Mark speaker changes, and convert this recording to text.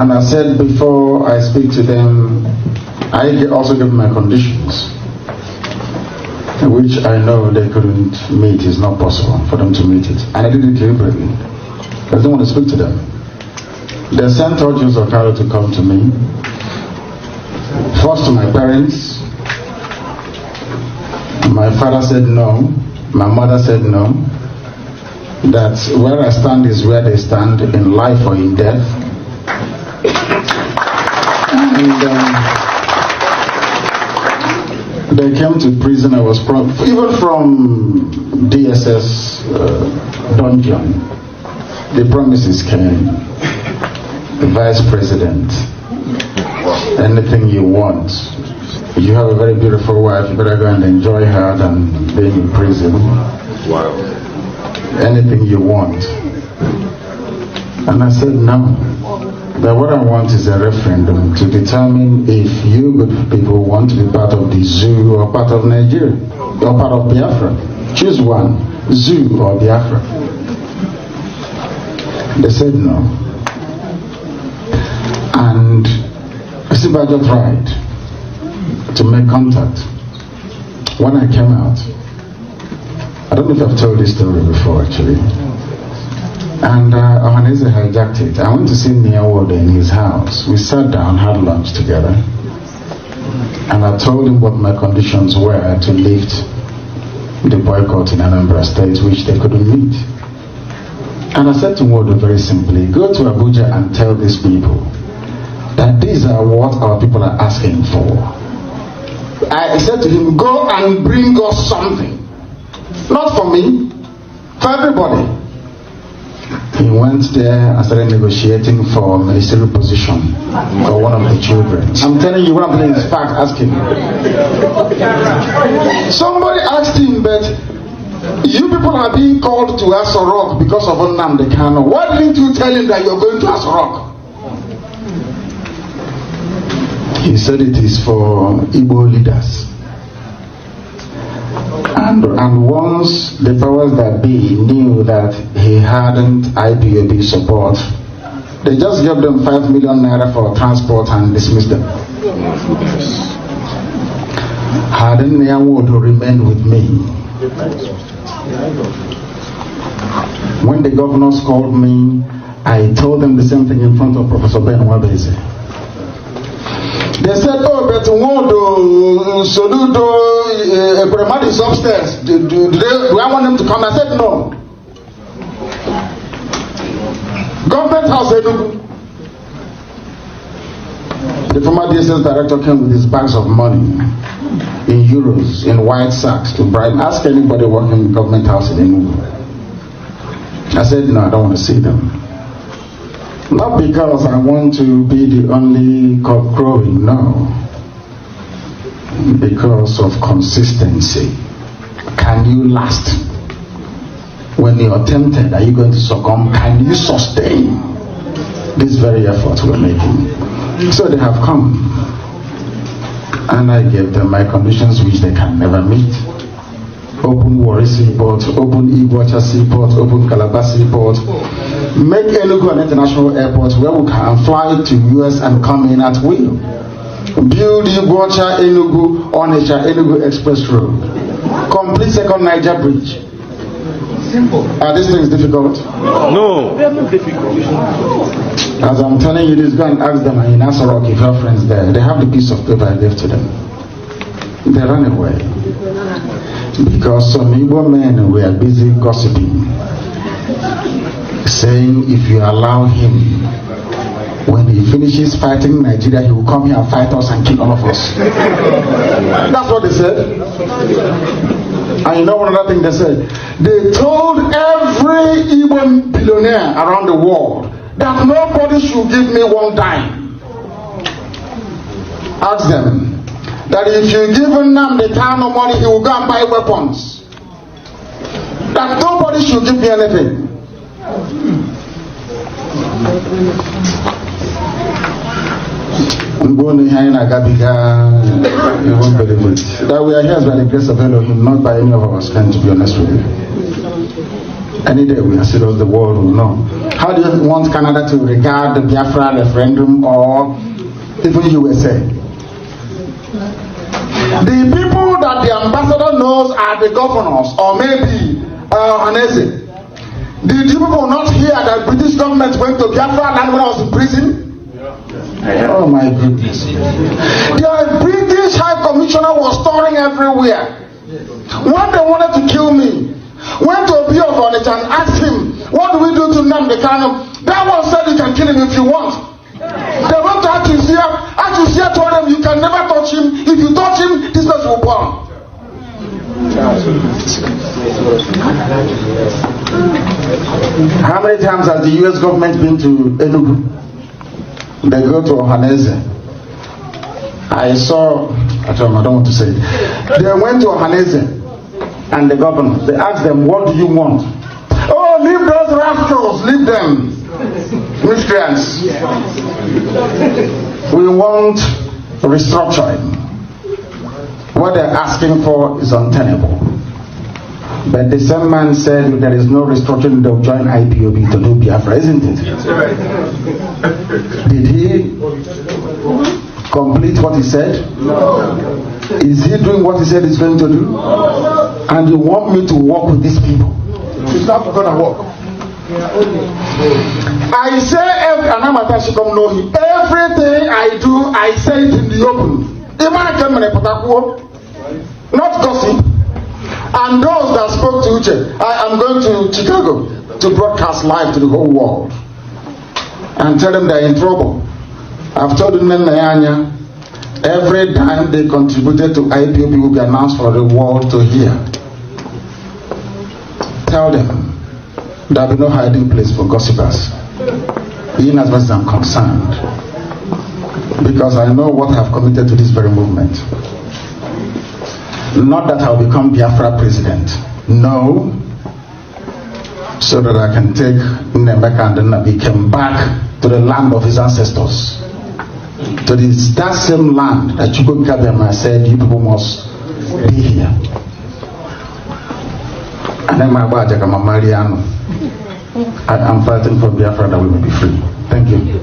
Speaker 1: And I said before I speak to them, I also give my conditions, which I know they couldn't meet. It's not possible for them to meet it. And I did it deliberately. I didn't want to speak to them. They sent Joseph Okaro to come to me. First to my parents. My father said no. My mother said no. That where I stand is where they stand, in life or in death. And they came to prison. I was even from DSS dungeon. The promises came. The vice president, anything you want. You have a very beautiful wife, you better go and enjoy her than being in prison. Wow. Anything you want. And I said no. But what I want is a referendum to determine if you good people want to be part of the zoo or part of Nigeria or part of Biafra. Choose one, zoo or Biafra. They said no. And Sibajo tried to make contact. When I came out, I don't know if I've told this story before actually, and Ohaneze hijacked it. I went to see Niawode in his house. We sat down, had lunch together, and I told him what my conditions were to lift the boycott in Anambra State, which they couldn't meet. And I said to Nwode very simply, go to Abuja and tell these people that these are what our people are asking for. I said to him, go and bring us something. Not for me, for everybody. He went there and started negotiating for a ministerial position for one of the children. I'm telling you, one of them is fact, ask him. Somebody asked him, but you people are being called to Aso Rock because of NNAMDI Kanu. Why didn't you tell him that you're going to Aso Rock? He said it is for Igbo leaders. And once the powers that be knew that he hadn't IPOB support, they just gave them 5 million naira for transport and dismissed them. Hadn't Niawode remained with me, when the governors called me, I told them the same thing in front of Professor Ben Wabeze. They said, oh, but Nwodo, Soludo, Ebremad is upstairs. Do I want them to come? I said, no. Government House Enugu. The former DSS director came with his bags of money in euros, in white sacks to bribe. Ask anybody working in the government house in Enugu. I said, no, I don't want to see them. Not because I want to be the only cock crowing, no. Because of consistency. Can you last? When you're tempted, are you going to succumb? Can you sustain this very effort we're making? So they have come. And I gave them my conditions which they can never meet. Open Warri Seaport, open Iguacha Seaport, open Calabar Seaport. Make Enugu an international airport where we can fly to US and come in at will. Build Iguacha Enugu, Onitsha Enugu Express Road. Complete second Niger Bridge. Simple. Are these things difficult?
Speaker 2: No. They're not difficult.
Speaker 1: As I'm telling you this, go and ask them in Aso Rock if your friends there. They have the piece of paper I gave to them. They ran away. Because some Igbo men were busy gossiping, saying if you allow him, when he finishes fighting Nigeria, he will come here and fight us and kill all of us. That's what they said. And you know one other thing they said? They told every Igbo billionaire around the world that nobody should give me one dime. Ask them that if you give NNAMDI Kanu money, he will go and buy weapons. That nobody should give me anything. I'm going to hear in Agabiga, you won't believe it. That we are here by the grace of Elohim, not by any of our strength, to be honest with you. Any day we are serious, the world will know. How do you want Canada to regard the Biafra referendum or even USA? The people that the ambassador knows are the governors or maybe Hanese. Did you people not hear that British government went to Biafra land when I was in prison? Oh my goodness. The British High Commissioner was touring everywhere. When they wanted to kill me, went to a of on it and asked him, what do we do to NNAMDI KANU? That one said you can kill him if you want. They went to Atusia told them you can never touch him. If you touch him, this person will burn. How many times has the US government been to Enugu? They go to Ohaneze. I don't want to say it. They went to Ohaneze and the governor, they asked them, what do you want? Oh, leave those rascals, leave them. Miscreants. We want restructuring. What they're asking for is untenable. But the same man said if there is no restructuring, they'll join IPOB to do Biafra, isn't it? Did he complete what he said? No. Is he doing what he said he's going to do? No. And you want me to work with these people? It's not going to work. I say, everything I do, I say it in the open. Not gossip. And those that spoke to Uche, I am going to Chicago to broadcast live to the whole world and tell them they're in trouble. I've told them every time they contributed to IPOB will be announced for the world to hear. Tell them there will be no hiding place for gossipers, in as much as I'm concerned, because I know what I've committed to this very movement. Not that I'll become Biafra president, no, so that I can take NNAMDI KANU back to the land of his ancestors, to that same land that Chukwu Kabiyama said you people must be here. And then my Mariano, I am fighting for Biafra that we will be free. Thank you.